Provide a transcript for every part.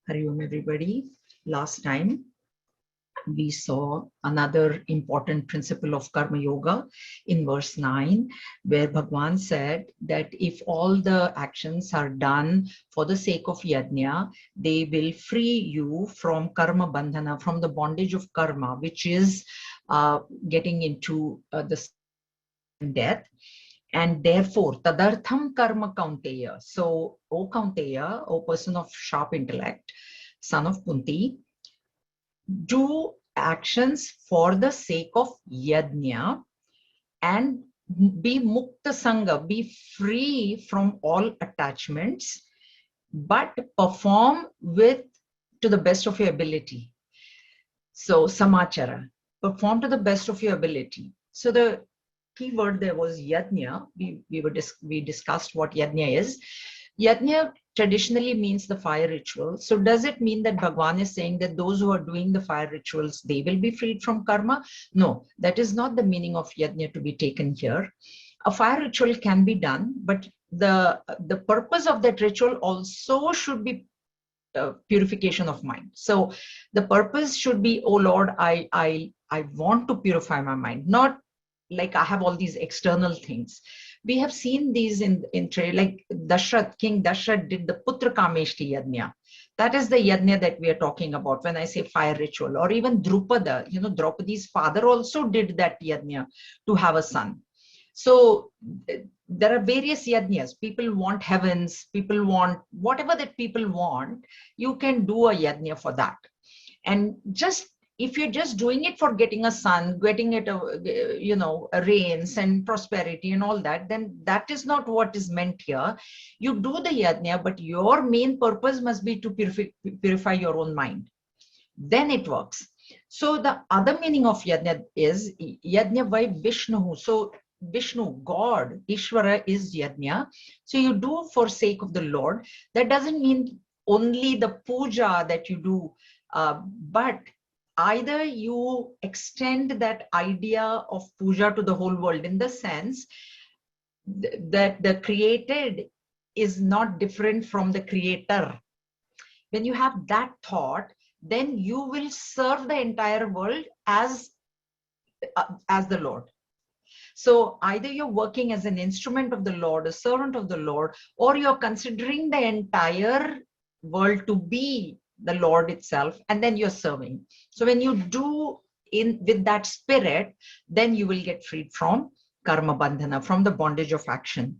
Hari Om everybody. Last time we saw another important principle of Karma Yoga in verse 9, where Bhagwan said that if all the actions are done for the sake of yajna, they will free you from karma bandhana, from the bondage of karma, which is getting into the death. And therefore, tadartham karma kaunteya. So, O Kaunteya, O person of sharp intellect, son of Kunti, do actions for the sake of yajna and be mukta sangha, be free from all attachments, but perform to the best of your ability. So, samachara, perform to the best of your ability. So the key word there was yajna. We discussed what yajna is. Yajna traditionally means the fire ritual. So does it mean that Bhagwan is saying that those who are doing the fire rituals, they will be freed from karma? No, that is not the meaning of yajna to be taken here. A fire ritual can be done, but the purpose of that ritual also should be purification of mind. So the purpose should be, oh Lord, I want to purify my mind, not like I have all these external things. We have seen these in trade, like Dashrath, King Dashrath did the Putra Kameshti Yajna. That is the yajna that we are talking about when I say fire ritual. Or even Drupada, Draupadi's father also did that yajna to have a son. So there are various yajnas. People want heavens, people want whatever that people want, you can do a yajna for that. And just if you're just doing it for getting a son, getting it, a rains and prosperity and all that, then that is not what is meant here. You do the yajna, but your main purpose must be to purify your own mind. Then it works. So the other meaning of yajna is yajna by Vishnu. So Vishnu, God, Ishvara is yajna. So you do for sake of the Lord. That doesn't mean only the puja that you do, but either you extend that idea of puja to the whole world in the sense that the created is not different from the creator. When you have that thought, then you will serve the entire world as the Lord. So either you're working as an instrument of the Lord, a servant of the Lord, or you're considering the entire world to be the Lord itself, and then you're serving. So when you do with that spirit, then you will get freed from karma bandhana, from the bondage of action.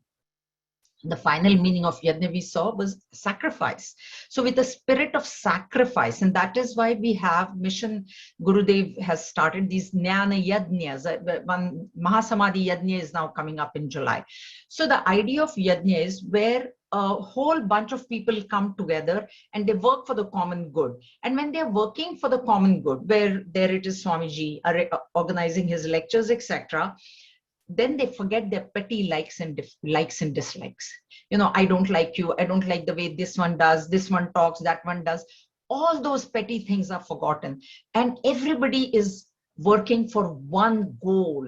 The final meaning of yajna we saw was sacrifice. So with the spirit of sacrifice, and that is why we have Mission Gurudev has started these jnana yajnas. One Mahasamadhi yajna is now coming up in July. So the idea of yajna is where a whole bunch of people come together and they work for the common good. And when they're working for the common good, where there it is Swamiji organizing his lectures, etc., then they forget their petty likes and dislikes. I don't like you, I don't like the way this one does, this one talks, that one does. All those petty things are forgotten, and everybody is working for one goal.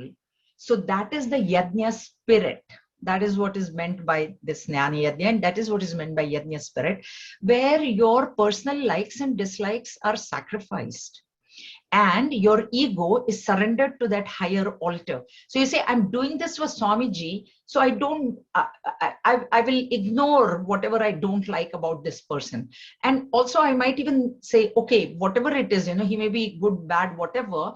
So that is the yajna spirit. That is what is meant by this jnana yajna, and that is what is meant by yajna spirit, where your personal likes and dislikes are sacrificed and your ego is surrendered to that higher altar. So you say, I'm doing this for Swamiji, so I will ignore whatever I don't like about this person. And also I might even say, okay, whatever it is, he may be good, bad, whatever,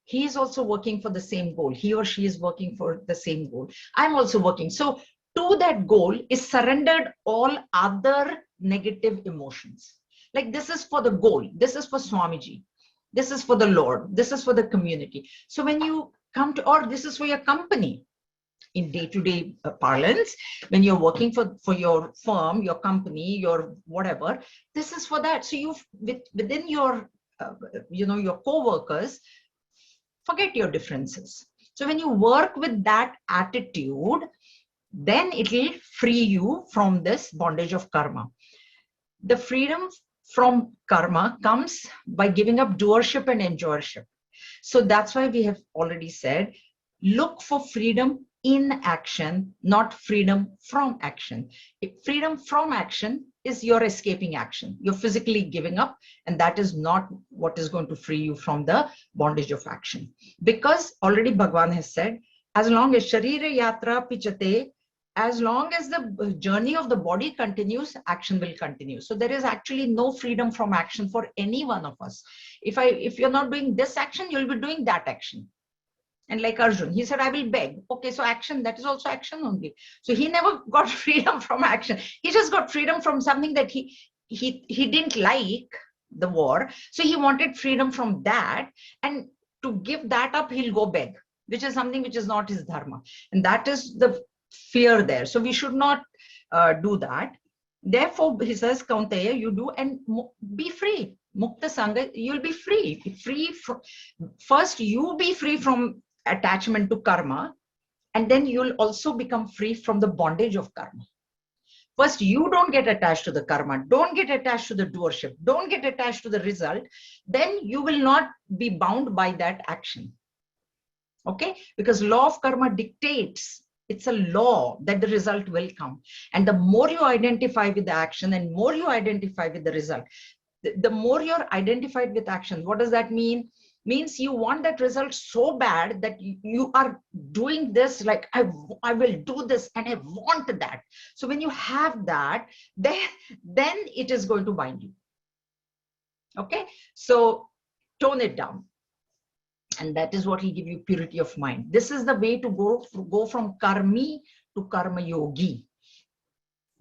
he is also working for the same goal. He or she is working for the same goal. I'm also working. So to that goal is surrendered all other negative emotions. Like, this is for the goal. This is for Swamiji. This is for the Lord. This is for the community. So when you come to, or this is for your company, in day-to-day parlance, when you're working for your firm, your company, your whatever, this is for that. So you, within your, your co-workers, forget your differences. So when you work with that attitude, then it will free you from this bondage of karma. The freedom from karma comes by giving up doership and enjoyership. So that's why we have already said, look for freedom in action, not freedom from action. If freedom from action is you're escaping action. You're physically giving up, and that is not what is going to free you from the bondage of action. Because already Bhagavan has said, as long as Sharira Yatra Pichate, as long as the journey of the body continues, action will continue. So there is actually no freedom from action for any one of us. If you're not doing this action, you'll be doing that action. And like Arjun, he said, I will beg. Okay, so action, that is also action only. So he never got freedom from action. He just got freedom from something that he didn't like, the war. So he wanted freedom from that. And to give that up, he'll go beg, which is something which is not his dharma. And that is the fear there. So we should not do that. Therefore, he says, Kaunteya, you do and be free. Mukta Sangha, you'll be free. Free from, first, you be free from attachment to karma, and then you'll also become free from the bondage of karma. First, you don't get attached to the karma, don't get attached to the doership, don't get attached to the result, then you will not be bound by that action. Okay? Because law of karma dictates, it's a law that the result will come. And the more you identify with the action and more you identify with the result, the more you're identified with action. What does that mean? Means you want that result so bad that you are doing this, like, I will do this and I want that. So when you have that, then it is going to bind you. Okay? So tone it down. And that is what will give you purity of mind. This is the way to go from karmi to karma yogi.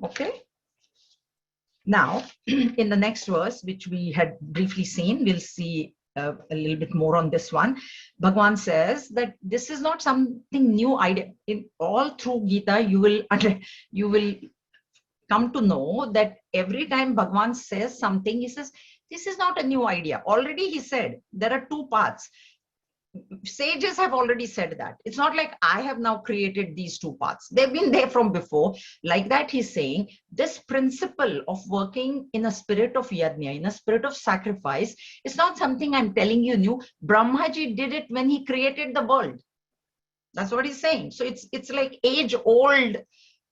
Okay? Now, in the next verse, which we had briefly seen, we'll see a little bit more on this one. Bhagavan says that this is not something new idea. In all through Gita, you will come to know that every time Bhagavan says something, he says, this is not a new idea. Already he said, there are two paths. Sages have already said that. It's not like I have now created these two paths. They've been there from before. Like that, he's saying this principle of working in a spirit of yajna, in a spirit of sacrifice, is not something I'm telling you new. Brahmaji did it when he created the world. That's what he's saying. So it's like age-old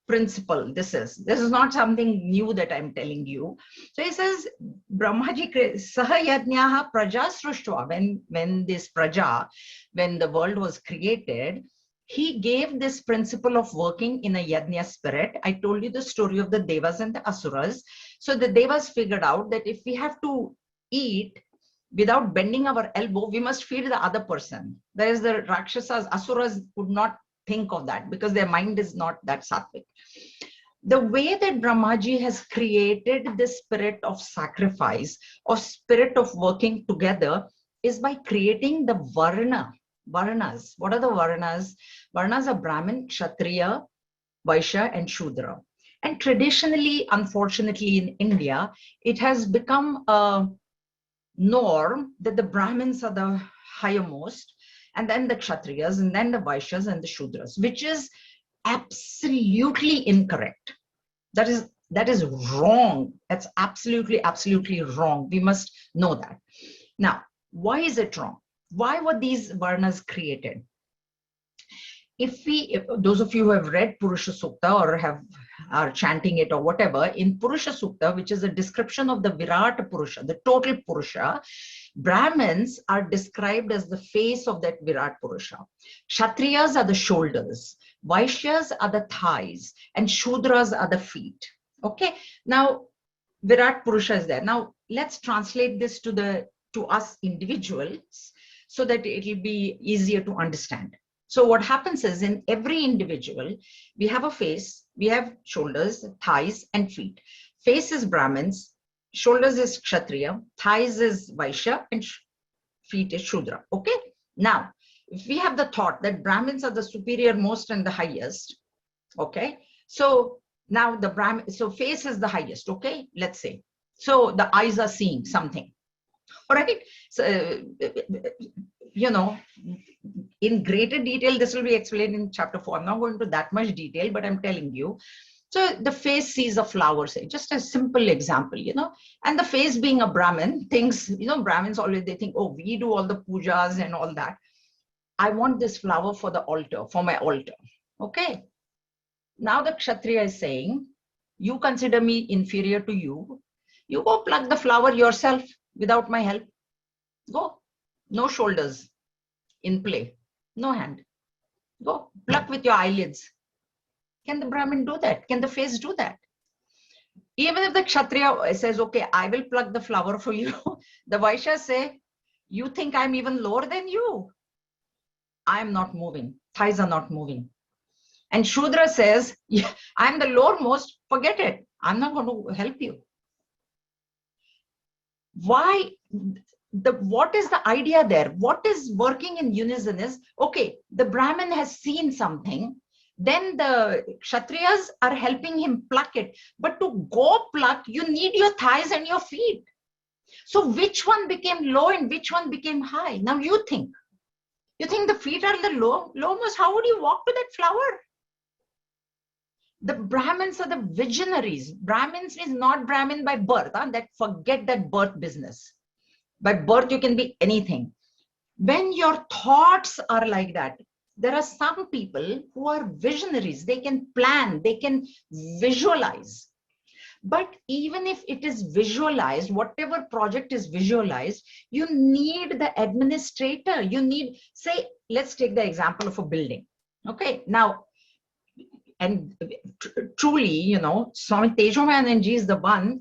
principle. This is not something new that I'm telling you. So he says, Brahmaji saha yajnaha praja sruštva, when this praja, when the world was created, he gave this principle of working in a yajna spirit. I told you the story of the devas and the asuras. So the devas figured out that if we have to eat without bending our elbow, we must feed the other person. Whereas the rakshasas, asuras would not think of that because their mind is not that sattvic. The way that Brahmaji has created this spirit of sacrifice or spirit of working together is by creating the varnas. What are the varnas? Varnas are Brahmin, Kshatriya, Vaishya, and Shudra. And traditionally, unfortunately, in India, it has become a norm that the Brahmins are the highermost, and then the Kshatriyas, and then the Vaishyas and the Shudras, which is absolutely incorrect. That is wrong. That's absolutely wrong. We must know that. Now, why is it wrong? Why were these varnas created? If those of you who have read Purusha Sukta or are chanting it or whatever, in Purusha Sukta, which is a description of the Virat Purusha, the total Purusha, Brahmins are described as the face of that Virat Purusha. Kshatriyas are the shoulders, Vaishyas are the thighs, and Shudras are the feet. Okay, now Virat Purusha is there. Now let's translate this to us individuals so that it will be easier to understand. So what happens is, in every individual, we have a face, we have shoulders, thighs, and feet. Face is Brahmins, shoulders is Kshatriya, thighs is Vaishya, and feet is Shudra. Okay? Now, if we have the thought that Brahmins are the superior most and the highest, okay? So now so face is the highest, okay? Let's say. So the eyes are seeing something, all right? So, in greater detail, this will be explained in chapter 4. I'm not going into that much detail, but I'm telling you. So the face sees a flower, say, just a simple example, and the face being a Brahmin thinks, Brahmins always, they think, oh, we do all the pujas and all that. I want this flower for the altar, for my altar. Okay. Now the Kshatriya is saying, you consider me inferior to you. You go pluck the flower yourself without my help. Go. No shoulders in play. No hand. Go. Pluck with your eyelids. Can the Brahmin do that? Can the face do that? Even if the Kshatriya says, okay, I will pluck the flower for you, the Vaishyas say, you think I'm even lower than you? I'm not moving. Thighs are not moving. And Shudra says, yeah, I'm the lowermost, forget it. I'm not going to help you. Why? What is the idea there? What is working in unison is, okay, the Brahmin has seen something, then the Kshatriyas are helping him pluck it. But to go pluck, you need your thighs and your feet. So which one became low and which one became high? Now you think. You think the feet are the lowest? How would you walk to that flower? The Brahmins are the visionaries. Brahmins is not Brahmin by birth. That forget that birth business. By birth, you can be anything. When your thoughts are like that, there are some people who are visionaries. They can plan, they can visualize. But even if it is visualized, whatever project is visualized, you need the administrator. You need, say, let's take the example of a building. Okay, now, and truly, you know, Swami Tejomayananji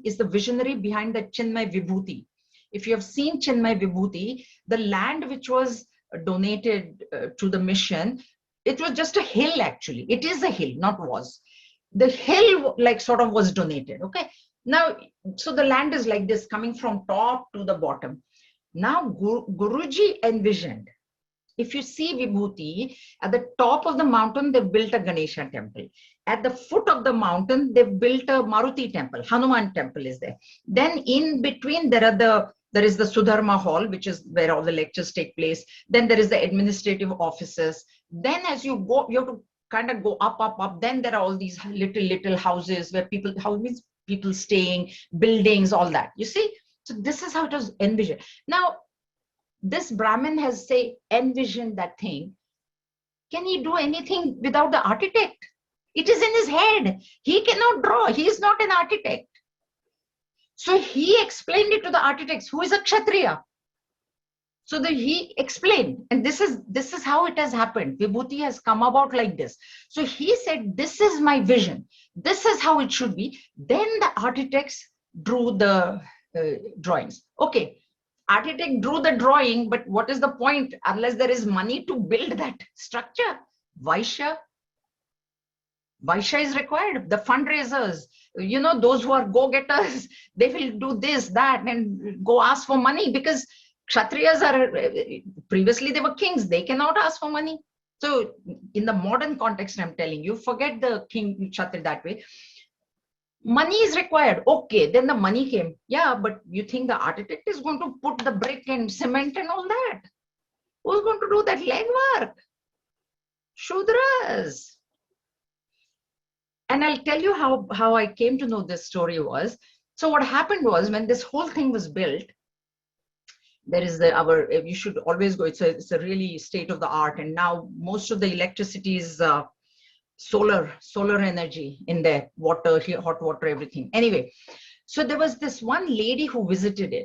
is the visionary behind the Chinmaya Vibhuti. If you have seen Chinmaya Vibhuti, the land which was donated to the mission, it was just a hill actually. It is a hill, not was. The hill like sort of was donated, okay? Now, so the land is like this, coming from top to the bottom. Now, Guruji envisioned, if you see Vibhuti, at the top of the mountain, they built a Ganesha temple. At the foot of the mountain, they built a Maruti temple. Hanuman temple is there. Then in between, there is the Sudharma hall, which is where all the lectures take place. Then there is the administrative offices. Then as you go, you have to kind of go up. Then there are all these little houses where people staying, buildings, all that. You see? So this is how it was envisioned. Now, this Brahmin has, say, envisioned that thing. Can he do anything without the architect? It is in his head. He cannot draw. He is not an architect. So he explained it to the architects, who is a Kshatriya. So that he explained, and this is how it has happened. Vibhuti has come about like this. So he said, this is my vision. This is how it should be. Then the architects drew the drawings. Okay. Architect drew the drawing, but what is the point unless there is money to build that structure? Vaishya is required. The fundraisers, you know, those who are go-getters, they will do this, that, and go ask for money, because Kshatriyas are, previously they were kings. They cannot ask for money. So in the modern context, I'm telling you, forget the king Kshatriya that way. Money is required. Okay, then the money came. Yeah, but you think the architect is going to put the brick and cement and all that? Who's going to do that legwork? Shudras. And I'll tell you how I came to know this story was. So what happened was, when this whole thing was built, there is you should always go. It's a really state of the art. And now most of the electricity is solar energy in there, water, hot water, everything. Anyway, so there was this one lady who visited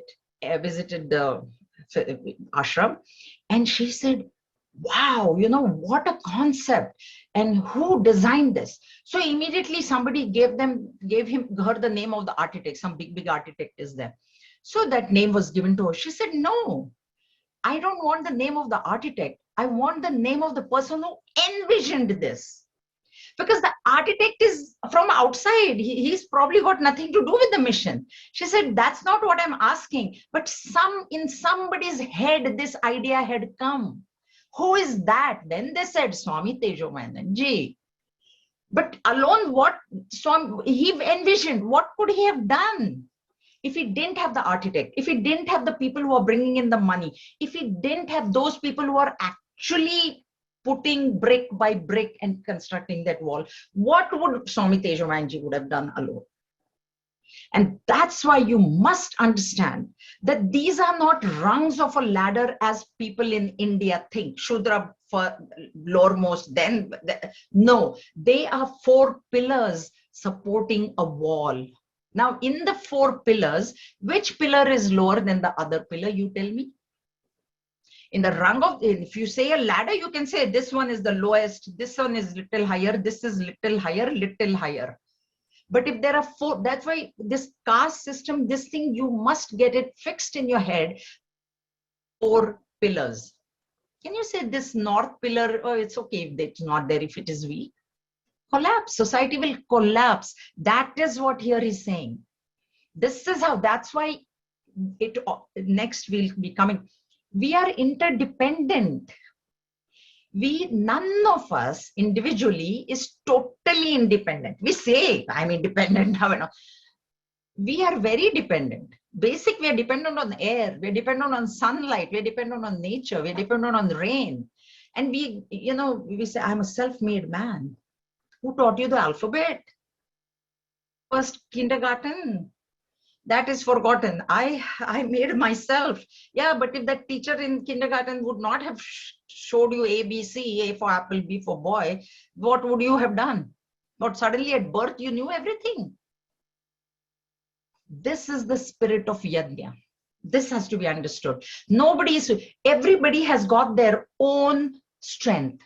the ashram, and she said, wow, you know, what a concept, and who designed this? So immediately somebody gave her the name of the architect. Some big architect is there. So that name was given to her. She said, no, I don't want the name of the architect. I want the name of the person who envisioned this. Because the architect is from outside. He's probably got nothing to do with the mission. She said, that's not what I'm asking. But in somebody's head, this idea had come. Who is that? Then they said, Swami Tejomayananji. But alone, what he envisioned, what could he have done? If he didn't have the architect, if he didn't have the people who are bringing in the money, if he didn't have those people who are actually putting brick by brick and constructing that wall, what would Swami Tejomayananji would have done alone? And that's why you must understand that these are not rungs of a ladder as people in India think. Shudra for lowermost, then no, they are 4 pillars supporting a wall. Now, in the 4 pillars, which pillar is lower than the other pillar? You tell me. In the rung of, if you say a ladder, you can say this one is the lowest, this one is little higher, this is little higher, little higher. But if there are 4, that's why this caste system, this thing, you must get it fixed in your head. 4 pillars. Can you say this north pillar? Oh, it's okay if it's not there, if it is weak. Collapse. Society will collapse. That is what here is saying. This is how, that's why it next will be coming. We are interdependent. None of us individually is totally independent. We say, I'm independent. We are very dependent. Basic, we are dependent on air. We're dependent on sunlight. We're dependent on nature. We're dependent on rain. And we say, I'm a self-made man. Who taught you the alphabet? First kindergarten. That is forgotten. I made myself. Yeah, but if that teacher in kindergarten would not have showed you A, B, C, A for apple, B for boy, what would you have done? But suddenly at birth, you knew everything. This is the spirit of yajna. This has to be understood. Everybody has got their own strength.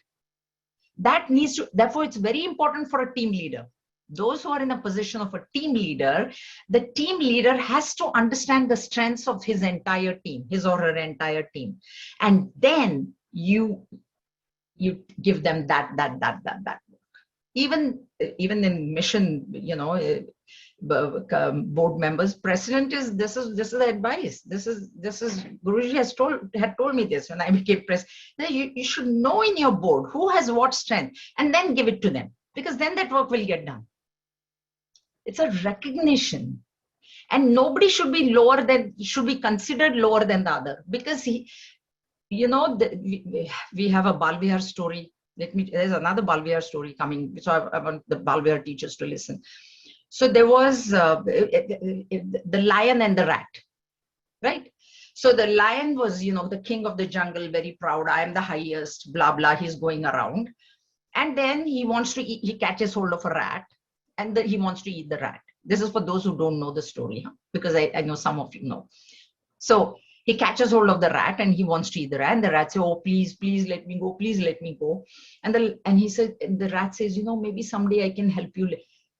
Therefore, it's very important for a team leader. Those who are in a position of a team leader, the team leader has to understand the strengths of his entire team, his or her entire team. And then you give them that work. Even in mission, board members, president is, this is the advice. This is Guruji had told me this when I became president. You should know in your board who has what strength, and then give it to them, because then that work will get done. It's a recognition, and nobody should be considered lower than the other, because we have a Balvihar story. There's another Balvihar story coming, so I want the Balvihar teachers to listen. So there was the lion and the rat, right? So the lion was, the king of the jungle, very proud. I am the highest, blah, blah. He's going around. And then he wants to eat, he catches hold of a rat, and he wants to eat the rat. This is for those who don't know the story, because I know some of you know. So he catches hold of the rat and he wants to eat the rat. And the rat says, oh, please, please let me go. Please let me go. And the rat says, maybe someday I can help you.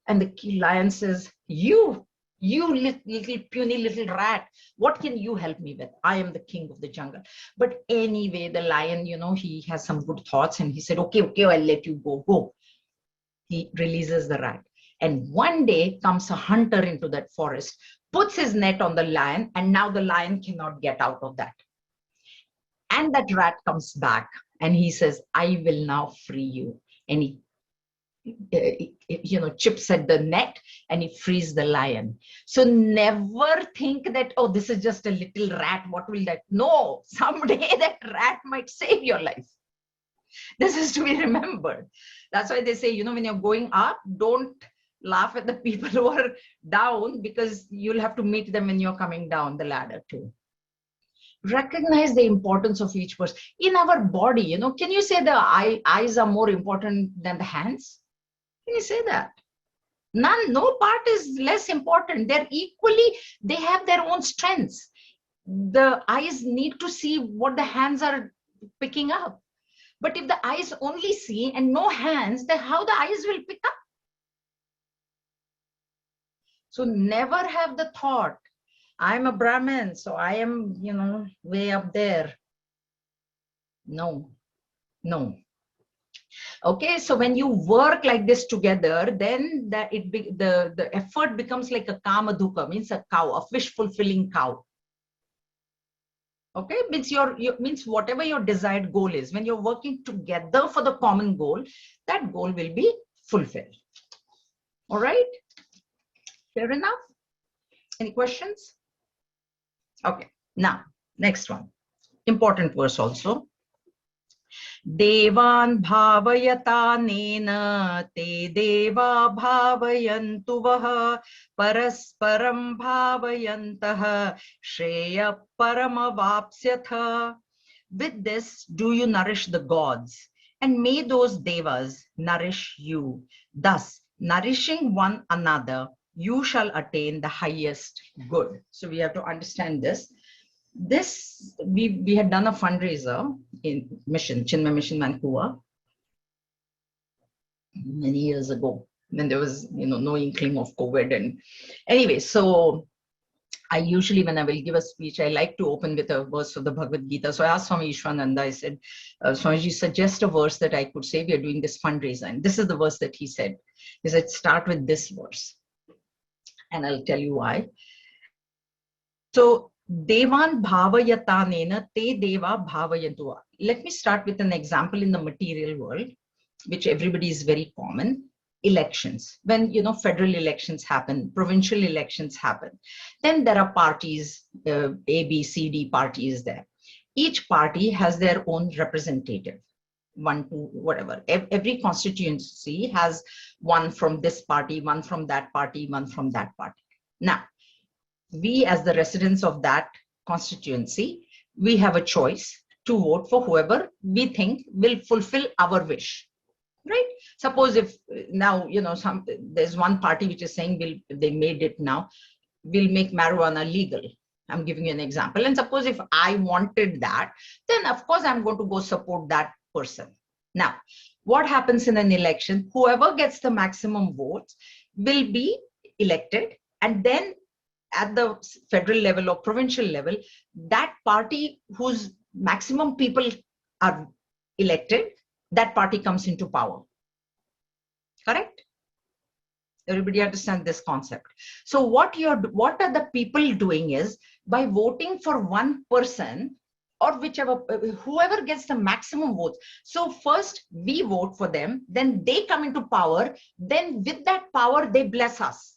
And the lion says, you little puny little rat, what can you help me with? I am the king of the jungle. But anyway, the lion, he has some good thoughts, and he said, okay, I'll let you go. He releases the rat. And one day comes a hunter into that forest, puts his net on the lion, and now the lion cannot get out of that. And that rat comes back and he says, I will now free you. And he chips at the net and he frees the lion. So never think that, oh, this is just a little rat, what will that? No, someday that rat might save your life. This is to be remembered. That's why they say, when you're going up, don't laugh at the people who are down, because you'll have to meet them when you're coming down the ladder too. Recognize the importance of each person. In our body, can you say the eyes are more important than the hands? Can you say that? No part is less important. They have their own strengths. The eyes need to see what the hands are picking up. But if the eyes only see and no hands, then how the eyes will pick up? So never have the thought, I'm a Brahmin, so I am, way up there. No. Okay, so when you work like this together, then the effort becomes like a kamadhuka, means a cow, a wish-fulfilling cow. Okay, means whatever your desired goal is, when you're working together for the common goal, that goal will be fulfilled. All right, fair enough? Any questions? Okay, now, next one. Important verse also. Devan bhavayatanena te deva bhavayantu vaha parasparam bhavayantaha shreya paramavapsyatha. With this do you nourish the gods, and may those devas nourish you. Thus, nourishing one another, you shall attain the highest good. So we have to understand this. This, we had done a fundraiser in mission, Chinmaya Mission, Vancouver, many years ago, when there was, no inkling of COVID. And anyway, so I usually, when I will give a speech, I like to open with a verse of the Bhagavad Gita. So I asked Swami Ishwananda, I said, Swamiji, suggest a verse that I could say. We are doing this fundraiser. And this is the verse that he said. He said, start with this verse. And I'll tell you why. So, Devan bhavayatanena te deva bhavayantu. Let me start with an example in the material world, which everybody is very common. Elections. When, federal elections happen, provincial elections happen, then there are parties, A, B, C, D parties there. Each party has their own representative. 1, 2, whatever. Every constituency has one from this party, one from that party, one from that party. Now, we as the residents of that constituency, we have a choice to vote for whoever we think will fulfill our wish, right? Suppose if now, there's one party which is saying, they made it now, we'll make marijuana legal. I'm giving you an example. And suppose if I wanted that, then of course I'm going to go support that person. Now, what happens in an election? Whoever gets the maximum votes will be elected, and then at the federal level or provincial level, that party whose maximum people are elected, that party comes into power. Correct? Everybody understand this concept. So what are the people doing is, by voting for one person or whoever gets the maximum votes. So first we vote for them, then they come into power, then with that power they bless us.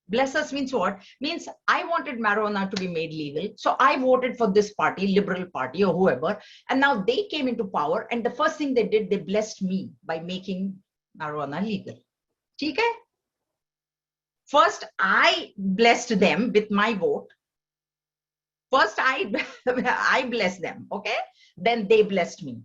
Bless us means what? Means I wanted marijuana to be made legal. So I voted for this party, Liberal Party or whoever. And now they came into power. And the first thing they did, they blessed me by making marijuana legal. Okay? First, I blessed them with my vote. First, I blessed them. Okay? Then they blessed me.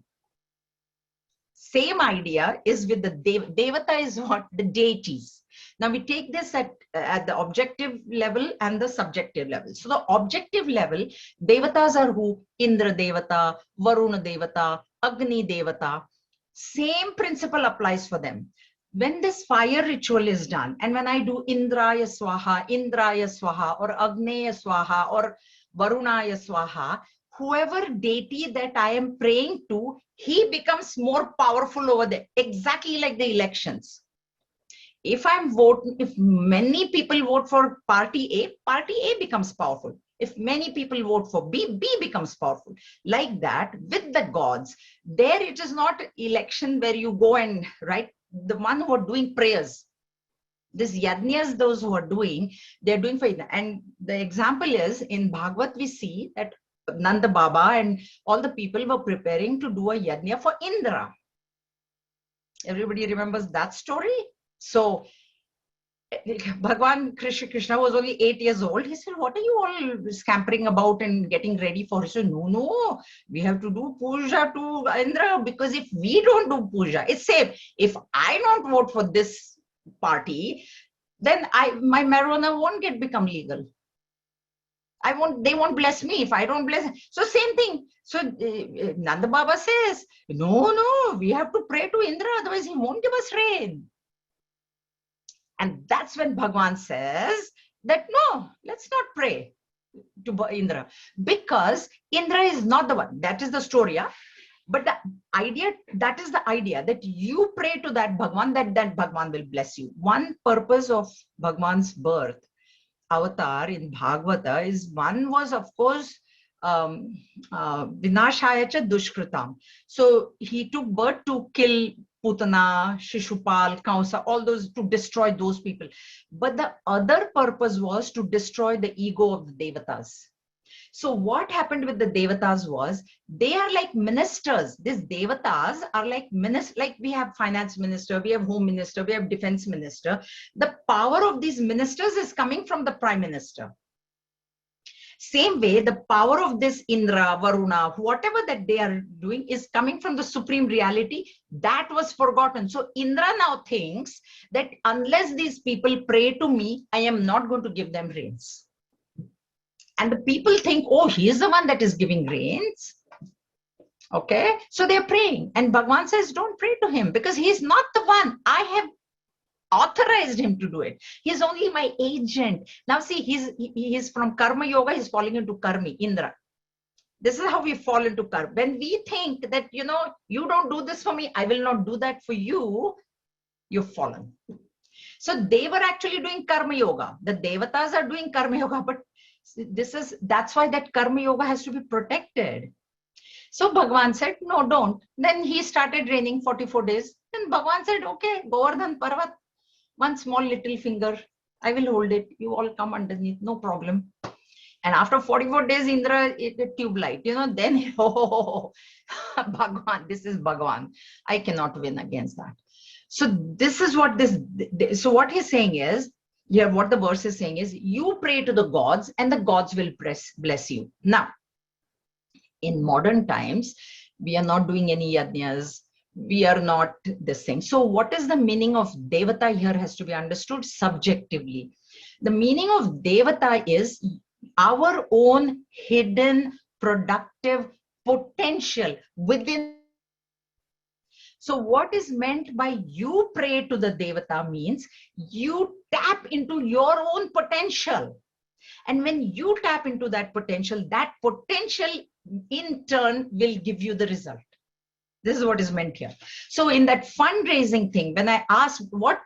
Same idea is with the Devata is what? The deities. Now we take this at the objective level and the subjective level. So the objective level, Devatas are who? Indra Devata, Varuna Devata, Agni Devata. Same principle applies for them. When this fire ritual is done, and when I do Indraya Swaha, or Agneya Swaha, or Varunaya Swaha, whoever deity that I am praying to, he becomes more powerful over there. Exactly like the elections. If many people vote for party A becomes powerful. If many people vote for B becomes powerful. Like that, with the gods, there it is not election where you go and, right, the one who are doing prayers. This yajnas, those who are doing, they're doing for it. And the example is, in Bhagavad we see that Nanda Baba and all the people were preparing to do a yajna for Indra. Everybody remembers that story? So, Bhagwan Krishna was only 8 years old. He said, what are you all scampering about and getting ready for? He said, no, we have to do puja to Indra, because if we don't do puja, it's safe. If I don't vote for this party, then my marijuana won't become legal. They won't bless me if I don't bless. So same thing. So Nanda Baba says, no, we have to pray to Indra, otherwise he won't give us rain. And that's when Bhagwan says that no, let's not pray to Indra, because Indra is not the one. That is the story. Yeah? But that is the idea that you pray to that Bhagwan, that Bhagwan will bless you. One purpose of Bhagwan's birth, avatar in Bhagavata, was of course Vinashayacha Dushkritam. So he took birth to kill Putana, Shishupal, Kamsa, all those, to destroy those people. But the other purpose was to destroy the ego of the Devatas. So what happened with the devatas was, they are like ministers. These devatas are like ministers, like we have finance minister, we have home minister, we have defense minister. The power of these ministers is coming from the prime minister. Same way, the power of this Indra, Varuna, whatever that they are doing is coming from the supreme reality. That was forgotten. So Indra now thinks that unless these people pray to me, I am not going to give them rains. And the people think, oh, he is the one that is giving rains. Okay, so they're praying. And Bhagavan says, don't pray to him because he's not the one. I have authorized him to do it. He's only my agent. Now see, he's from Karma Yoga, he's falling into Karmi, Indra. This is how we fall into Karma. When we think that, you don't do this for me, I will not do that for you, you've fallen. So they were actually doing Karma Yoga. The Devatas are doing Karma Yoga, but that's why that Karma Yoga has to be protected. So Bhagavan said, no, don't. Then he started raining 44 days. Then Bhagavan said, okay, Govardhan Parvat, one small little finger, I will hold it. You all come underneath, no problem. And after 44 days, Indra, the tube light, then, Bhagavan, this is Bhagavan. I cannot win against that. So this is what so what he's saying is, what the verse is saying is, you pray to the gods and the gods will bless you. Now, in modern times, we are not doing any yajnas. We are not this thing. So what is the meaning of devata here has to be understood subjectively. The meaning of devata is our own hidden productive potential within. So what is meant by you pray to the devata means you tap into your own potential. And when you tap into that potential in turn will give you the result. This is what is meant here. So in that fundraising thing, when I asked what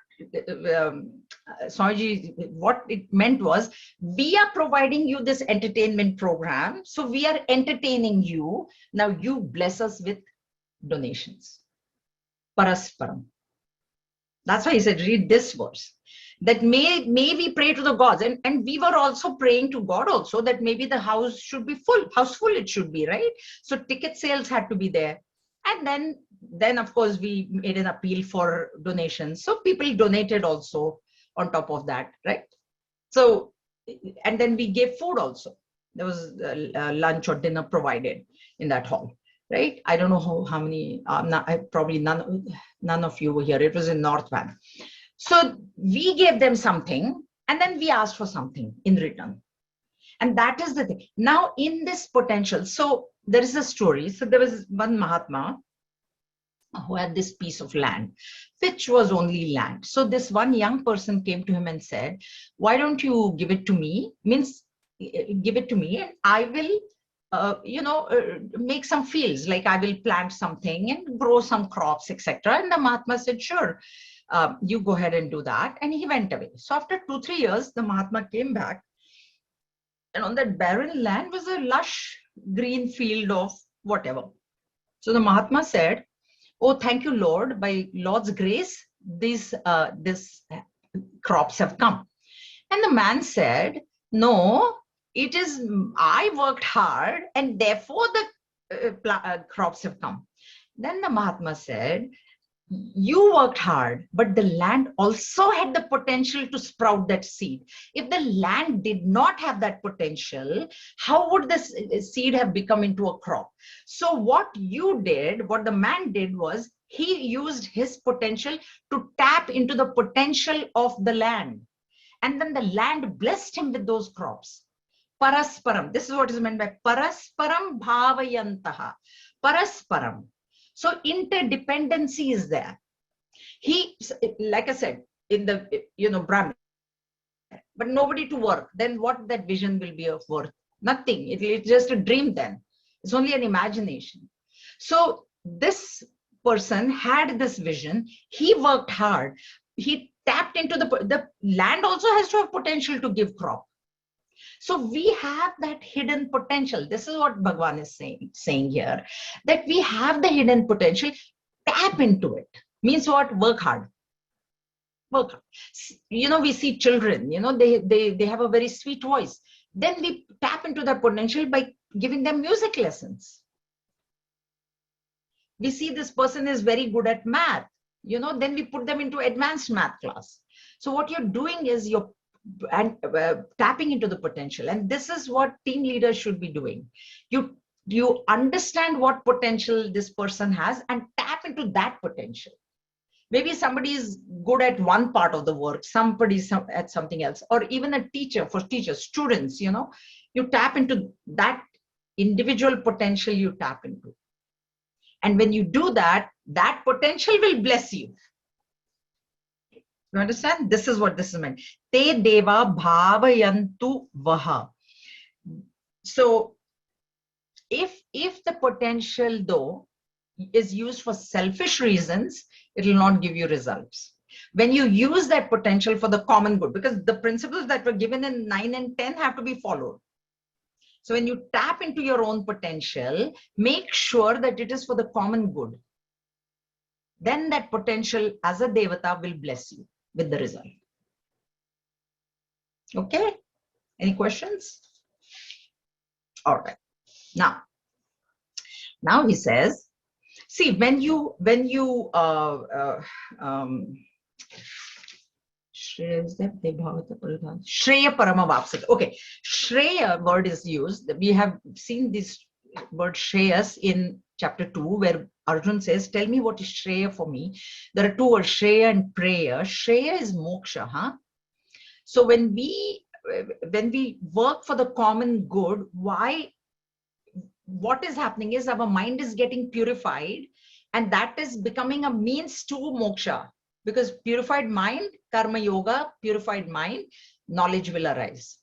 Swamiji, what it meant was, we are providing you this entertainment program. So we are entertaining you. Now you bless us with donations. Parasparam. That's why he said, read this verse. That may we pray to the gods. And we were also praying to God also that maybe the house should be full. House full it should be, right? So ticket sales had to be there. And then of course we made an appeal for donations. So people donated also on top of that, right? So, and then we gave food also. There was lunch or dinner provided in that hall, right? I don't know how many, probably none of you were here. It was in North Van. So we gave them something and then we asked for something in return. And that is the thing. Now in this potential, so there is a story. So there was one Mahatma who had this piece of land, which was only land. So this one young person came to him and said, why don't you give it to me? Means give it to me and I will make some fields, like I will plant something and grow some crops, etc. And the Mahatma said, sure, you go ahead and do that. And he went away. So after 2-3 years, the Mahatma came back. And on that barren land was a lush green field of whatever. So the Mahatma said, oh, thank you, Lord. By Lord's grace, these crops have come. And the man said, no, it is, I worked hard and therefore the crops have come. Then the Mahatma said, you worked hard, but the land also had the potential to sprout that seed. If the land did not have that potential, how would this seed have become into a crop? So what you did, what the man did was, he used his potential to tap into the potential of the land. And then the land blessed him with those crops. Parasparam. This is what is meant by Parasparam Bhavayantaha. Parasparam. So interdependency is there. He, like I said, in the, Brahman, but nobody to work. Then what that vision will be of worth? Nothing. It's just a dream then. It's only an imagination. So this person had this vision. He worked hard. He tapped into the land also has to have potential to give crop. So we have that hidden potential. This is what Bhagavan is saying here, that we have the hidden potential. Tap into it. Means what? Work hard. Work hard. We see children, they have a very sweet voice. Then we tap into that potential by giving them music lessons. We see this person is very good at math, then we put them into advanced math class. So what you're doing is you're tapping into the potential, and this is what team leaders should be doing. You understand what potential this person has and tap into that potential. Maybe somebody is good at one part of the work, somebody's at something else, or even a teacher. For teachers, students, you tap into that individual potential, you tap into. And when you do that, that potential will bless you. You understand? This is what this is meant. Te deva bhavayantu vaha. So if the potential though is used for selfish reasons, it will not give you results. When you use that potential for the common good, because the principles that were given in 9 and 10 have to be followed. So when you tap into your own potential, make sure that it is for the common good. Then that potential as a devata will bless you with the result. Okay? Any questions? All right. Now he says, see, when you Shreya Paramavapsita. Okay, Shreya word is used. We have seen this word Shreyas in chapter 2, where Arjun says, tell me what is Shreya for me. There are two words, Shreya and Preya. Shreya is moksha, huh? So when we work for the common good, what is happening is our mind is getting purified, and that is becoming a means to moksha. Because purified mind, karma yoga, purified mind, knowledge will arise.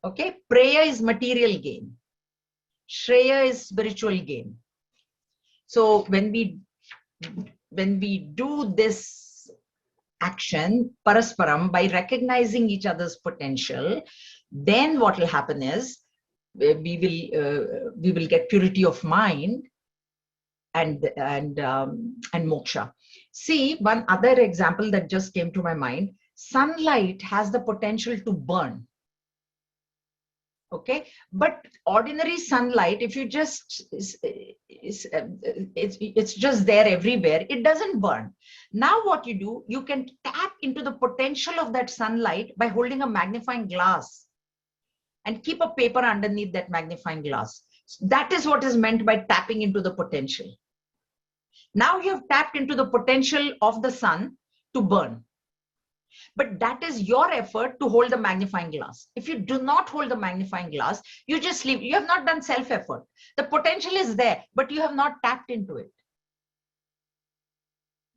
Okay, prayer is material gain. Shreya is spiritual gain. So when we do this action, parasparam, by recognizing each other's potential, then what will happen is we will get purity of mind and moksha. See, one other example that just came to my mind, sunlight has the potential to burn. Okay, but ordinary sunlight, if you just, it's just there everywhere, it doesn't burn. Now what you do, you can tap into the potential of that sunlight by holding a magnifying glass and keep a paper underneath that magnifying glass. That is what is meant by tapping into the potential. Now you have tapped into the potential of the sun to burn. But that is your effort to hold the magnifying glass. If you do not hold the magnifying glass, you just leave. You have not done self-effort. The potential is there, but you have not tapped into it.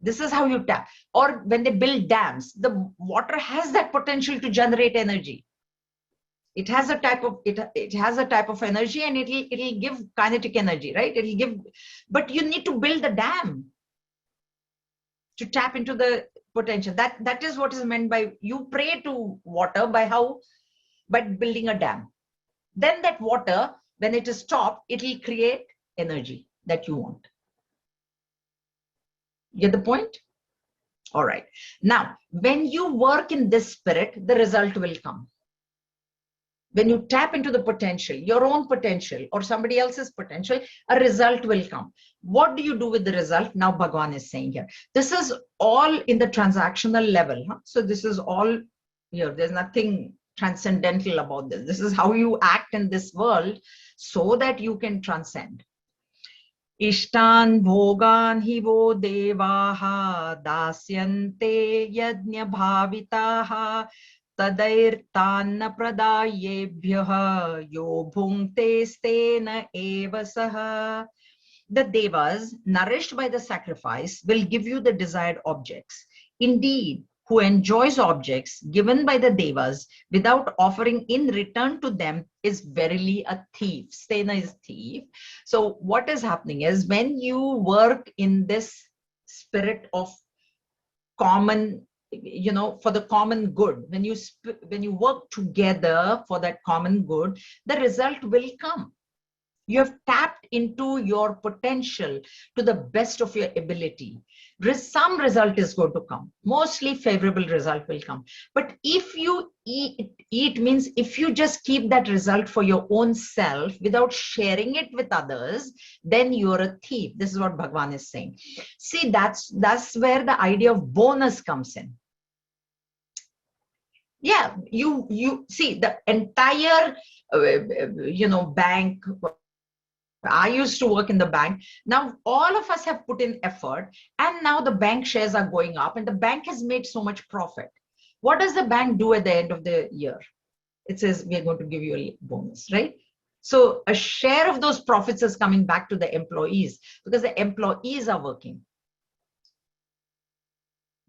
This is how you tap. Or when they build dams, the water has that potential to generate energy. It has a type of energy, and it'll give kinetic energy, right? It'll give, but you need to build the dam to tap into the potential. That is what is meant by you pray to water by building a dam. Then that water, when it is stopped, it will create energy that you want. Get the point? All right. Now, when you work in this spirit, the result will come. When you tap into the potential, your own potential or somebody else's potential, a result will come. What do you do with the result? Now Bhagavan is saying here. This is all in the transactional level. Huh? So this is all here. There's nothing transcendental about this. This is how you act in this world so that you can transcend. Ishtan bhogan hivo devaha dasyante yajna bhavitaha tadairtanna pradayebhyaha yo bhungte stena eva saha. The devas, nourished by the sacrifice, will give you the desired objects. Indeed, who enjoys objects given by the devas without offering in return to them is verily a thief. Stena is thief. So what is happening is when you work in this spirit of common, for the common good, when you work together for that common good, the result will come. You have tapped into your potential to the best of your ability. Some result is going to come. Mostly favorable result will come. But if you eat means if you just keep that result for your own self without sharing it with others, then you're a thief. This is what Bhagavan is saying. See, that's where the idea of bonus comes in. Yeah, you see the entire bank. I used to work in the bank. Now all of us have put in effort, and now the bank shares are going up, and the bank has made so much profit. What does the bank do at the end of the year? It says we're going to give you a bonus, right? So a share of those profits is coming back to the employees because the employees are working.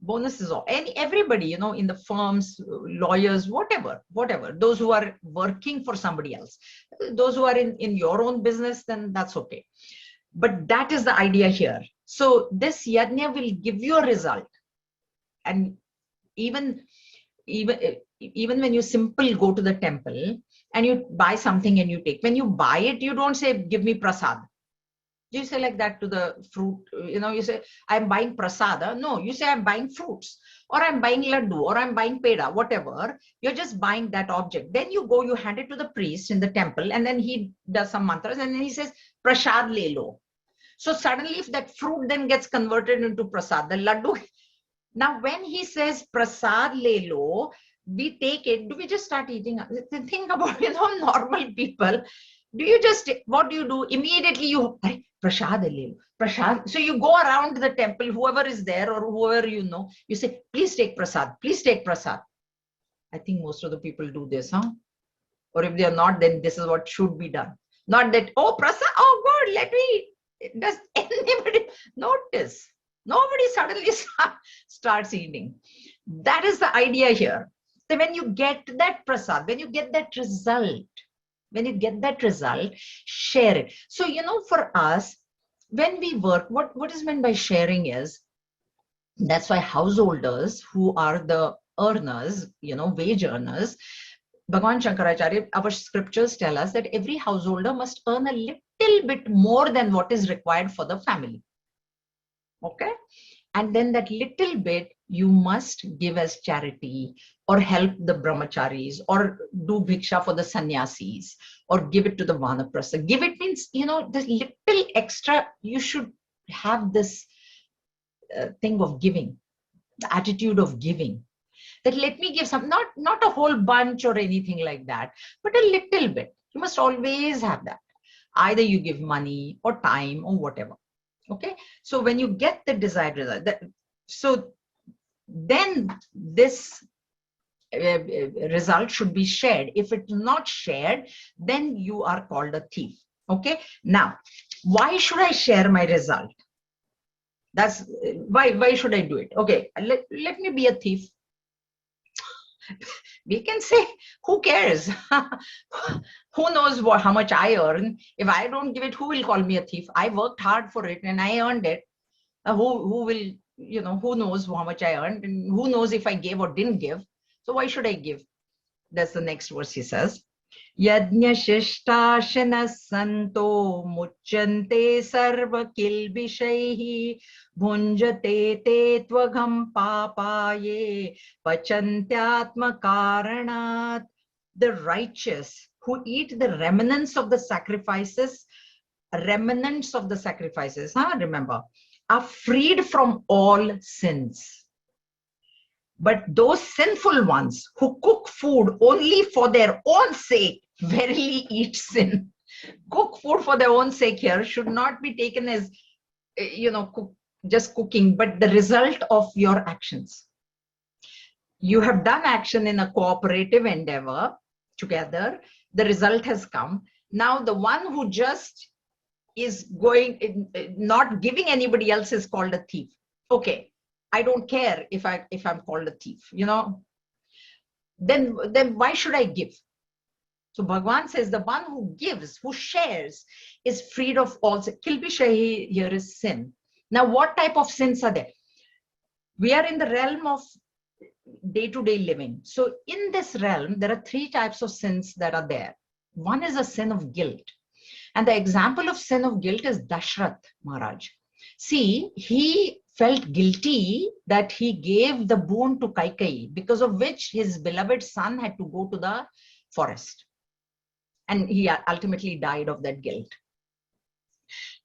Bonuses or everybody, in the firms, lawyers, whatever, those who are working for somebody else, those who are in your own business, then that's okay. But that is the idea here. So this yajna will give you a result. And even when you simply go to the temple and you buy something and you take, when you buy it, you don't say, give me prasad. You say like that to the fruit, you say, I'm buying prasada. No, you say, I'm buying fruits, or I'm buying laddu, or I'm buying peda, whatever. You're just buying that object. Then you go, you hand it to the priest in the temple, and then he does some mantras, and then he says, prasad le lo. So suddenly, if that fruit then gets converted into prasad, the laddu. Now, when he says prasad le lo, we take it. Do we just start eating? Think about, normal people. What do you do? Immediately you, prasad. So you go around the temple, whoever is there or whoever you say, please take prasad, please take prasad. I think most of the people do this, huh? Or if they are not, then this is what should be done. Not that, oh, prasad, oh God, let me, does anybody notice? Nobody suddenly starts eating. That is the idea here. So when you get that prasad, when you get that result, share it. So, for us, when we work, what is meant by sharing is, that's why householders who are the earners, wage earners, Bhagavan Shankaracharya, our scriptures tell us that every householder must earn a little bit more than what is required for the family. Okay? And then that little bit you must give as charity, or help the brahmacharis, or do bhiksha for the sannyasis, or give it to the vanaprastha. Give it means, this little extra, you should have this thing of giving, the attitude of giving. That let me give some, not a whole bunch or anything like that, but a little bit. You must always have that. Either you give money or time or whatever. Okay, so when you get the desired result, so then this result should be shared. If it's not shared, then you are called a thief. Okay, now why should I share my result? That's why should I do it? Okay, let me be a thief. We can say, who cares? Who knows how much I earn? If I don't give it, who will call me a thief? I worked hard for it and I earned it. Who will, who knows how much I earned, and who knows if I gave or didn't give? So why should I give? That's the next verse he says. Yajna shishtasana santo muchante sarva kilbishaihi bhunjate te tvagam papaye pachantyatma karanat. The righteous who eat the remnants of the sacrifices, remember, are freed from all sins. But those sinful ones who cook food only for their own sake verily eat sin. Cook food for their own sake here should not be taken as, just cooking, but the result of your actions. You have done action in a cooperative endeavor together. The result has come. Now the one who just is not giving anybody else is called a thief. Okay, I don't care if I'm called a thief, then why should I give? So Bhagavan says the one who gives, who shares, is freed of all sin. Kilbishahi here is sin. Now, what type of sins are there? We are in the realm of day-to-day living. So in this realm, there are three types of sins that are there. One is a sin of guilt. And the example of sin of guilt is Dashrath Maharaj. See, he felt guilty that he gave the boon to Kaikeyi, because of which his beloved son had to go to the forest. And he ultimately died of that guilt.